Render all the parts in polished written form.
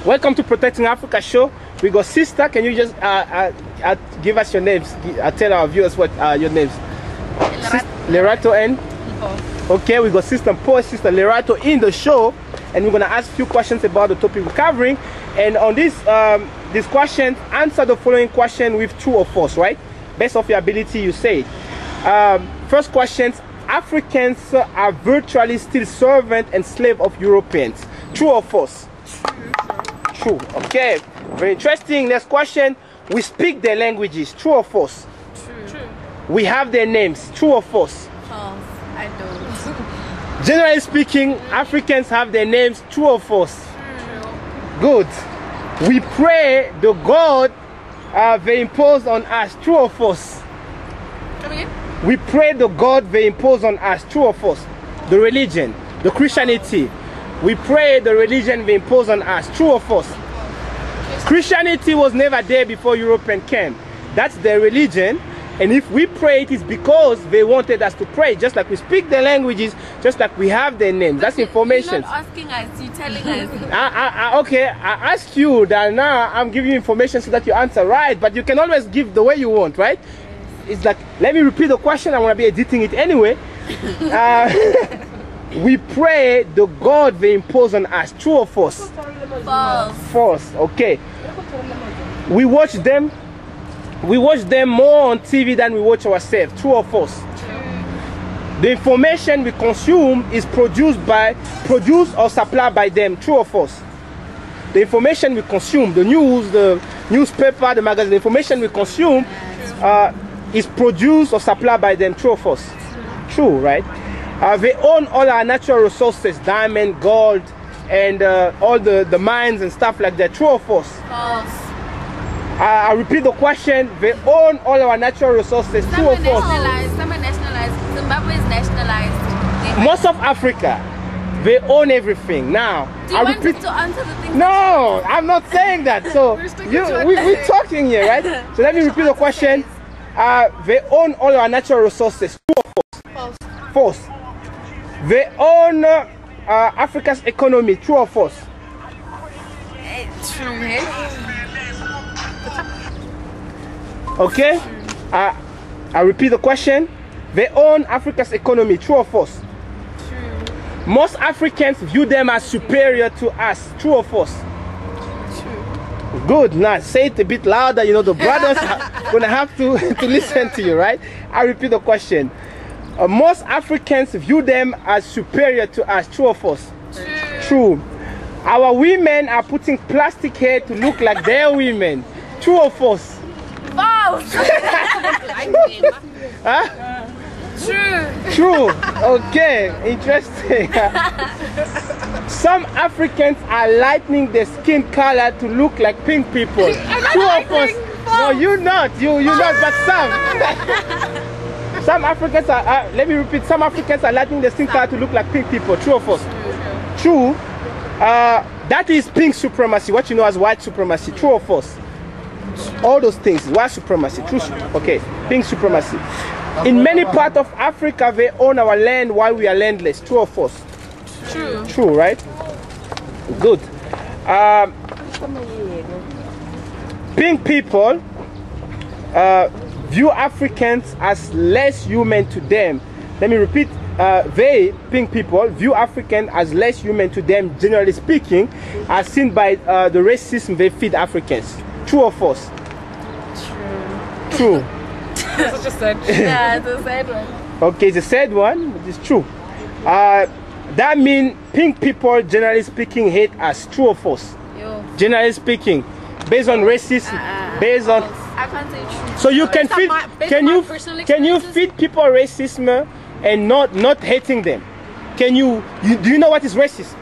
Welcome to Protecting Africa show. We got sister. Can you just give us your names? Tell our viewers what your names. Lerato and okay, we got sister Paul, sister Lerato in the show, and we're gonna ask a few questions about the topic we're covering. And on this this question, answer the following question with true or false, right? Based off your ability, you say it. First question: Africans are virtually still servant and slave of Europeans. True or false? True. Okay, very interesting. Next question: we speak their languages. True or false? True. We have their names. True or false? False. I don't. Generally speaking, Africans have their names. True or false? True. Good. We pray the God they impose on us. True or false? Come again? We pray the God they impose on us. True or false? The religion, the Christianity. We pray the religion they impose on us. True or false? Christianity was never there before European came. That's their religion. And if we pray, it is because they wanted us to pray. Just like we speak their languages, just like we have their names. That's information. You're not asking us, you're telling us. Okay, I ask you that now. I'm giving you information so that you answer right. But you can always give the way you want, right? Yes. It's like, let me repeat the question. I'm going to be editing it anyway. We pray the God they impose on us. True or false? False. False. Okay. We watch them more on TV than we watch ourselves. True or false? True. The information we consume is produced or supplied by them. True or false? The information we consume, the news, the newspaper, the magazine, the information we consume is produced or supplied by them. True or false? True, right? They own all our natural resources, diamond, gold, and all the mines and stuff like that. True or false? False. I repeat the question. They own all our natural resources. True or false? Some are nationalized. Zimbabwe is nationalized. Most of Africa, they own everything. Now, do you want us to answer the thing? No, I'm not saying that. So we're talking here, right? So let me repeat the question. They own all our natural resources. True or false? False. False. They own Africa's economy. True or false? True. Okay. I repeat the question. They own Africa's economy. True or false? True. Most Africans view them as superior to us. True or false? True. Good. Now say it a bit louder. You know the brothers are gonna have to listen to you, right? I repeat the question. Most Africans view them as superior to us. True or false? True. True. Our women are putting plastic hair to look like their women. True or false? False. Huh? True. True. Okay, interesting. Some Africans are lightening their skin color to look like pink people. True or false? No, you're not. You're not, but some. Some Africans are, let me repeat, some Africans are lightening their skin color to look like pink people. True or false? True. That is pink supremacy, what you know as white supremacy. True or false? All those things, white supremacy. True. Okay, pink supremacy. In many parts of Africa, they own our land while we are landless. True or false? True. True, right? Good. Pink people view Africans as less human to them. Let me repeat. Pink people, view Africans as less human to them, generally speaking, as seen by the racism they feed Africans. True or false? True. True. That's such a sad one. Yeah, it's a sad one. Okay, it's a sad one, but it's true. That means pink people, generally speaking, hate us. True or false? Yo. Generally speaking, based on racism, based on. I can't say true. So you can feed. Can you feed people racism and not hating them? Do you know what is racism?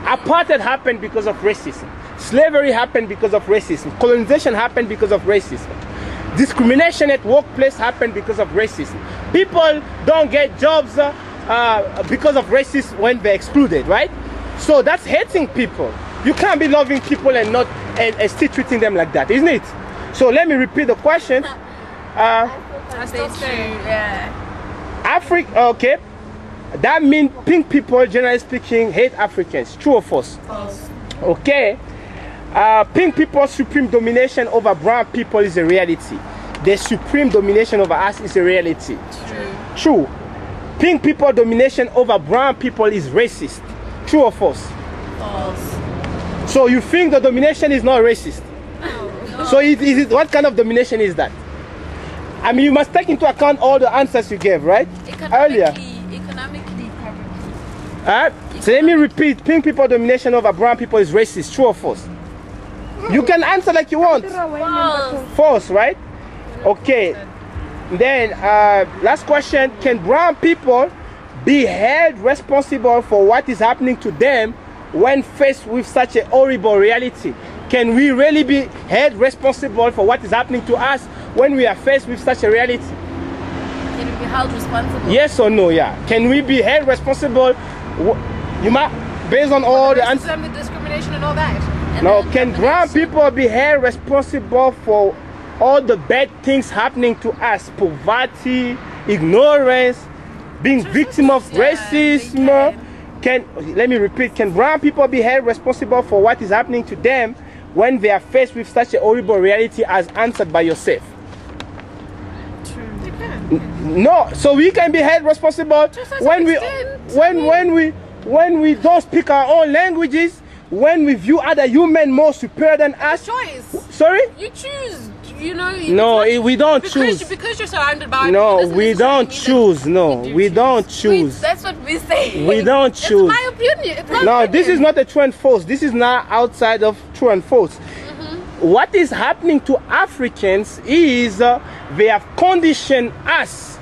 Apartheid happened because of racism. Slavery happened because of racism. Colonization happened because of racism. Discrimination at workplace happened because of racism. People don't get jobs because of racism when they're excluded, right? So that's hating people. You can't be loving people and not and still treating them like that, isn't it? So let me repeat the question. That's true. Yeah. Africa, okay. That means pink people, generally speaking, hate Africans. True or false? False. Okay. Pink people's supreme domination over brown people is a reality. The supreme domination over us is a reality. True. Pink people domination over brown people is racist. True or false? False. So you think the domination is not racist? No. So what kind of domination is that? I mean, you must take into account all the answers you gave, right? Earlier. Economically, probably. So let me repeat. Pink people domination over brown people is racist. True or false? You can answer like you want. False. False, right? Okay. Then, last question. Can brown people be held responsible for what is happening to them when faced with such a horrible reality? Can we really be held responsible for what is happening to us when we are faced with such a reality? Can we be held responsible? Yes or no? Yeah. Can we be held responsible? Based on all the answers. The discrimination and all that. And no. Can brown people be held responsible for all the bad things happening to us? Poverty, ignorance, being victim of racism. Let me repeat. Can brown people be held responsible for what is happening to them when they are faced with such a horrible reality as answered by yourself? True. They can. No. So we can be held responsible when we don't speak our own languages, when we view other human more superior than us. Choice. Sorry? You choose. You know. No, we don't choose. Because you're surrounded by. No, we don't choose. No, we don't choose. That's what we say. We don't choose. It's my opinion. It's my No, opinion. this is not a true and false. This is not outside of true and false. What is happening to Africans is they have conditioned us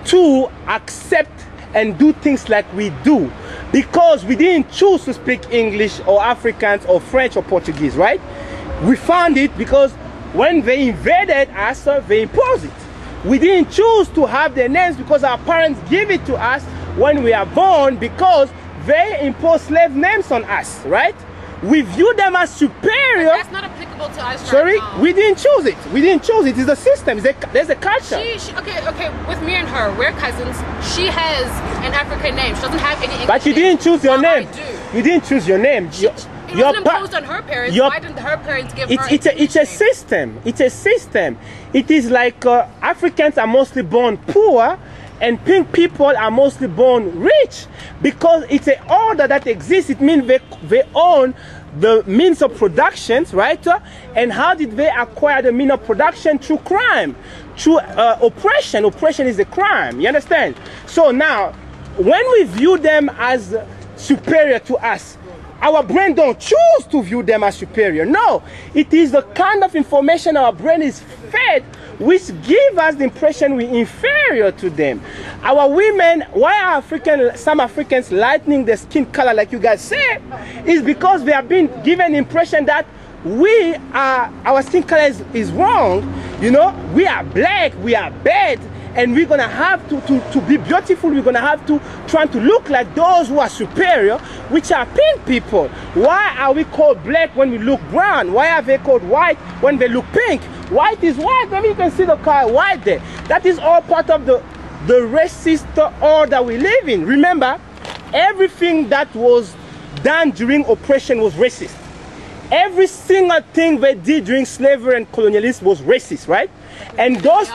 to accept and do things like we do because we didn't choose to speak English or Afrikaans or French or Portuguese, right? We found it because when they invaded us, they imposed it. We didn't choose to have their names because our parents gave it to us when we are born because they imposed slave names on us, right? We view them as superior. But that's not applicable to us. Sorry, right now. we didn't choose it. We didn't choose it. It's the system. There's a culture. Okay. With me and her, we're cousins. She has an African name. She doesn't have any English But you name. didn't choose your Well, name. I do. You didn't choose your name. It wasn't imposed on her parents. Why didn't her parents give her It's a system. It's a system. It is like Africans are mostly born poor and pink people are mostly born rich because it's an order that exists. It means they own the means of productions, right? And how did they acquire the means of production? Through crime, through oppression. Oppression is a crime. You understand? So now, when we view them as superior to us, our brain don't choose to view them as superior. No, it is the kind of information our brain is fed which give us the impression we're inferior to them. Our women, why are some Africans lightening their skin color like you guys say, is because they have been given the impression that our skin color is wrong. You know, we are black, we are bad, and we're gonna have to be beautiful. We're gonna have to try to look like those who are superior, which are pink people. Why are we called black when we look brown? Why are they called white when they look pink? White is white. Maybe you can see the car white there. That is all part of the racist order we live in. Remember, everything that was done during oppression was racist. Every single thing they did during slavery and colonialism was racist, right? And those,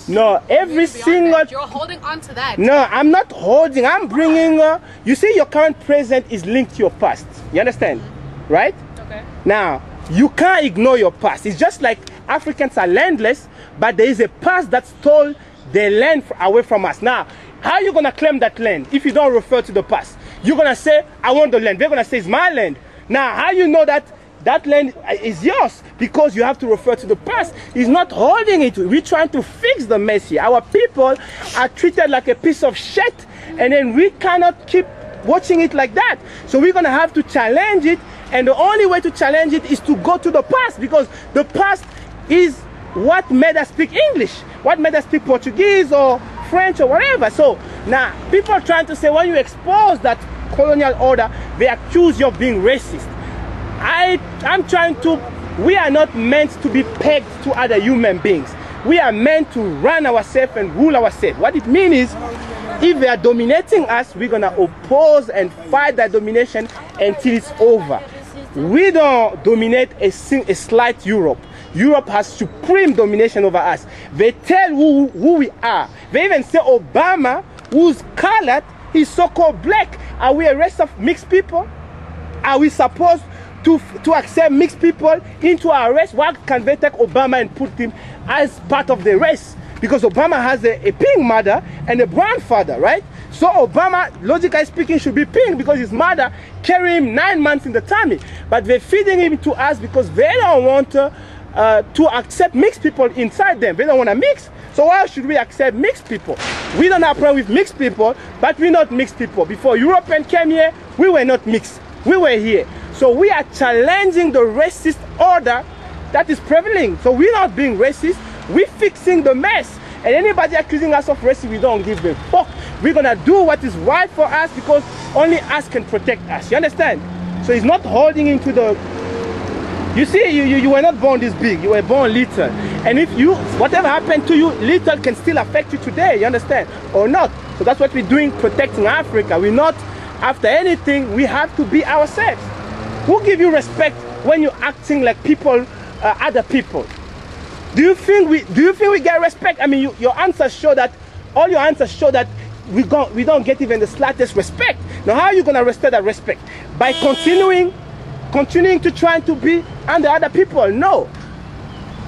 no, every single, you're holding on to that. No, I'm not holding. I'm bringing. You see, your current present is linked to your past. You understand, right? Okay. Now, you can't ignore your past. It's just like Africans are landless, but there is a past that stole their land away from us. Now, how are you gonna claim that land if you don't refer to the past? You're gonna say, "I want the land." They're gonna say, "It's my land." Now, how you know that that land is yours? Because you have to refer to the past. He's not holding it. We're trying to fix the mess here. Our people are treated like a piece of shit, and then we cannot keep watching it like that. So we're gonna have to challenge it, and the only way to challenge it is to go to the past, because the past is what made us speak English, what made us speak Portuguese or French or whatever. So now people are trying to say, when you expose that colonial order, they accuse you of being racist. I'm trying to, we are not meant to be pegged to other human beings. We are meant to run ourselves and rule ourselves. What it means is, if they are dominating us, we're gonna oppose and fight that domination until it's over. We don't dominate a slight Europe. Europe has supreme domination over us. They tell who we are. They even say Obama, who's colored, he's so-called black. Are we a race of mixed people? Are we supposed to accept mixed people into our race? Why can they take Obama and put him as part of the race? Because Obama has a pink mother and a brown father, right? So Obama, logically speaking, should be pink because his mother carried him 9 months in the tummy. But they're feeding him to us because they don't want to accept mixed people inside them. They don't want to mix. So why should we accept mixed people? We don't have a problem with mixed people, but we're not mixed people. Before Europeans came here, we were not mixed. We were here. So we are challenging the racist order that is prevailing. So we're not being racist. We're fixing the mess. And anybody accusing us of racism, we don't give a fuck. We're gonna do what is right for us because only us can protect us. You understand? So it's not holding into the... You see, you were not born this big. You were born little. And if whatever happened to you, little can still affect you today. You understand? Or not. So that's what we're doing, protecting Africa. We're not after anything. We have to be ourselves. Who give you respect when you're acting like people, other people? Do you think we get respect? I mean, your answers show that, all your answers show that we don't get even the slightest respect. Now, how are you gonna restore that respect? By continuing to try to be under other people? No.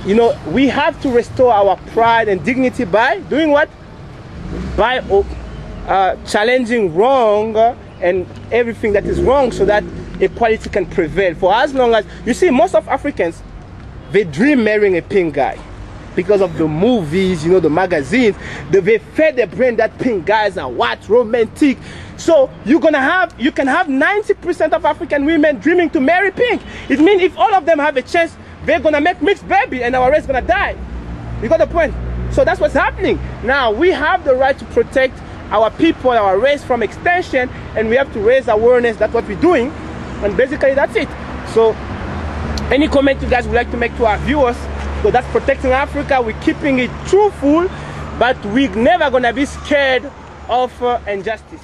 You know, we have to restore our pride and dignity by doing what? By challenging wrong and everything that is wrong so that equality can prevail. For as long as, you see, most of Africans, they dream marrying a pink guy because of the movies, you know, the magazines. They fed their brain that pink guys are what? Romantic. So you can have 90% of African women dreaming to marry pink. It means if all of them have a chance, they're gonna make mixed baby and our race gonna die. You got the point? So that's what's happening. Now we have the right to protect our people, our race from extinction, and we have to raise awareness. That's what we're doing. And basically that's it. So any comment you guys would like to make to our viewers? So that's protecting Africa. We're keeping it truthful, but we're never gonna be scared of injustice.